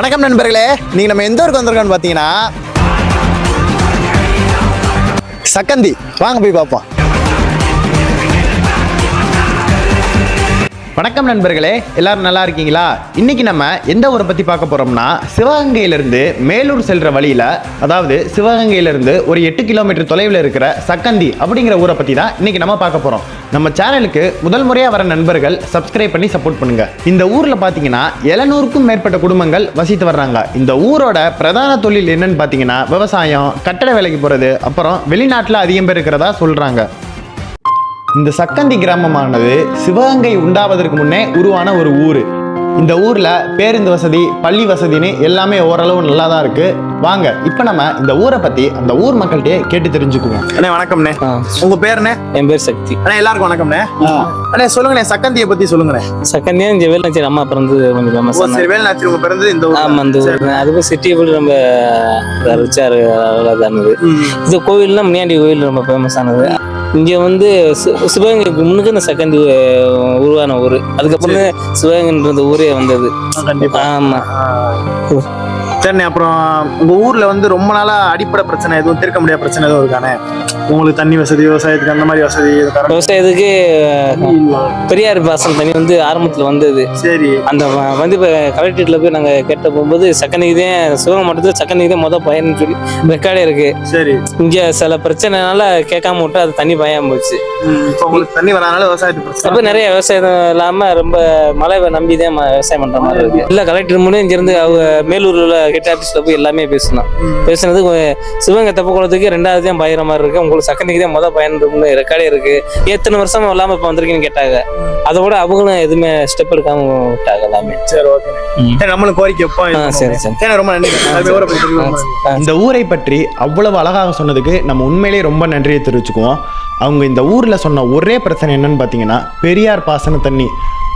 வணக்கம் நண்பர்களே, நீங்க நம்ம எந்த ஊருக்கு வந்திருக்கோம்னு பார்த்தீங்கன்னா சக்கந்தி. வாங்க போய் பார்ப்போம். வணக்கம் நண்பர்களே, எல்லாரும் நல்லா இருக்கீங்களா? இன்னைக்கு நம்ம எந்த ஊரை பற்றி பார்க்க போகிறோம்னா சிவகங்கையிலிருந்து மேலூர் செல்கிற வழியில், அதாவது சிவகங்கையிலிருந்து ஒரு 8 கிலோமீட்டர் தொலைவில் இருக்கிற சக்கந்தி அப்படிங்கிற ஊரை பற்றி தான் இன்னைக்கு நம்ம பார்க்க போகிறோம். நம்ம சேனலுக்கு முதல் முறையாக வர நண்பர்கள் சப்ஸ்கிரைப் பண்ணி சப்போர்ட் பண்ணுங்க. இந்த ஊரில் பார்த்தீங்கன்னா 700க்கும் மேற்பட்ட குடும்பங்கள் வசித்து வர்றாங்க. இந்த ஊரோட பிரதான தொழில் என்னன்னு பார்த்தீங்கன்னா விவசாயம், கட்டட வேலைக்கு போகிறது, அப்புறம் வெளிநாட்டில் அதிகம் பேர் இருக்கிறதா சொல்கிறாங்க. இந்த சக்கந்தி கிராமமானது சிவகங்கை உண்டாவதற்கு முன்னே உருவான ஒரு ஊர். இந்த ஊரில் பேருந்து வசதி, பள்ளி வசதின்னு எல்லாமே ஓரளவு நல்லா தான் இருக்கு. வாங்க இப்போ நம்ம இந்த ஊரை பற்றி அந்த ஊர் மக்கள்கிட்டே கேட்டு தெரிஞ்சுக்குவோம். அண்ணே வணக்கம்ண்ணே. உங்க பேருண்ணே? என் பேர் சக்தி. அண்ணே எல்லாருக்கும் வணக்கம்ண்ணே. அண்ணே சொல்லுங்கண்ணே, சக்கந்தியை பற்றி சொல்லுங்கண்ணே. சக்கந்தியா இங்கே வேலுநாச்சியார் அம்மா பிறந்து கொஞ்சம் ஃபேமஸ். சரி, வேலுநாச்சியார் உங்க பிறந்தது இந்த ஊர்? ஆமாம், இந்த ஊர். அதுவும் சிட்டி எப்படி ரொம்ப ரிச்சாக அழகானது. இது கோவில்லாம் முனியாண்டி கோவில் ரொம்ப ஃபேமஸ் ஆனது. இங்கே வந்து சிவகங்கைக்கு முன்னுக்கு இந்த சக்கந்தி உருவான ஊர். அதுக்கப்புறம் சிவகங்கைன்ற ஊரே வந்தது. ஆமா. சரிண்ணே, அப்புறம் உங்க ஊர்ல வந்து ரொம்ப நாளா அடிப்படை பிரச்சனை எதுவும், தீர்க்க முடியாத பிரச்சனை எதுவும் இருக்கானே? உங்களுக்கு தண்ணி வசதி, விவசாயத்துக்கு அந்த மாதிரி வசதி? விவசாயத்துக்கு பெரியார் பாசனம் தண்ணி வந்து ஆரம்பத்தில் வந்தது. சரி. அந்த வந்து இப்போ கலெக்டரேட்ல போய் நாங்கள் கேட்ட போகும்போது சக்கந்திக்கு தான், சிவகங்கை மாவட்டத்தில் சக்கந்திக்கு தான் மொதல் பயன்னு சொல்லி ரெக்கார்டே இருக்கு. சரி. இங்கே சில பிரச்சனைனால கேட்காம விட்டு அது தண்ணி பயம் போச்சு. உங்களுக்கு தண்ணி வராதனால விவசாயத்துக்கு அப்போ நிறைய விவசாயம் இல்லாமல் ரொம்ப மழை நம்பி தான் விவசாயம் பண்ணுற மாதிரி இருக்கு. இல்லை, கலெக்டர் முன்னே இங்கேருந்து அவங்க மேலூரில் ஹெட் ஆஃபீஸில் போய் எல்லாமே பேசினது சிவகங்கை தெப்பக்குளத்துக்கு 2வது தான் பயிர மாதிரி இருக்கு, உங்களுக்கு சக்கந்திக்கு தான் மொதல் பயன் ரெக்கார்டே இருக்கு. எத்தனை வருஷமா இல்லாமல் இப்போ வந்திருக்கீங்கன்னு கேட்டாங்க. அதோட அவங்களும் எதுவுமே ஸ்டெப் எடுக்காம விட்டாங்க எல்லாமே. சரி, ஓகே. நம்மளும் கோரிக்கை வைப்போம். சரி சரி, ரொம்ப நன்றி. இந்த ஊரை பற்றி அவ்வளவு அழகாக சொன்னதுக்கு நம்ம உண்மையிலேயே ரொம்ப நன்றியை தெரிவிச்சுக்குவோம். அவங்க இந்த ஊரில் சொன்ன ஒரே பிரச்சனை என்னன்னு பார்த்தீங்கன்னா பெரியார் பாசன தண்ணி.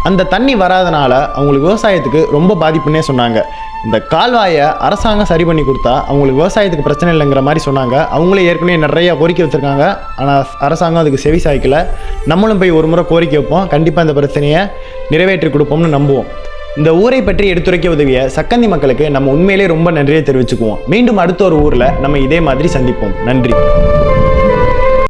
அந்த தண்ணி வராதனால அவங்களுக்கு விவசாயத்துக்கு ரொம்ப பாதிப்புன்னே சொன்னாங்க. இந்த கால்வாயை அரசாங்கம் சரி பண்ணி கொடுத்தா அவங்களுக்கு விவசாயத்துக்கு பிரச்சனை இல்லைங்கிற மாதிரி சொன்னாங்க. அவங்களே ஏற்கனவே நிறைய கோரிக்கை வச்சுருக்காங்க, ஆனால் அரசாங்கம் அதுக்கு செவி சாய்க்கல. நம்மளும் போய் ஒரு முறை கோரிக்கை வைப்போம், கண்டிப்பாக இந்த பிரச்சனையை நிறைவேற்றி கொடுப்போம்னு நம்புவோம். இந்த ஊரை பற்றி எடுத்துரைக்க உதவிய சக்கந்தி மக்களுக்கு நம்ம உண்மையிலே ரொம்ப நன்றியை தெரிவிச்சுக்குவோம். மீண்டும் அடுத்த ஒரு ஊரில் நம்ம இதே மாதிரி சந்திப்போம். நன்றி.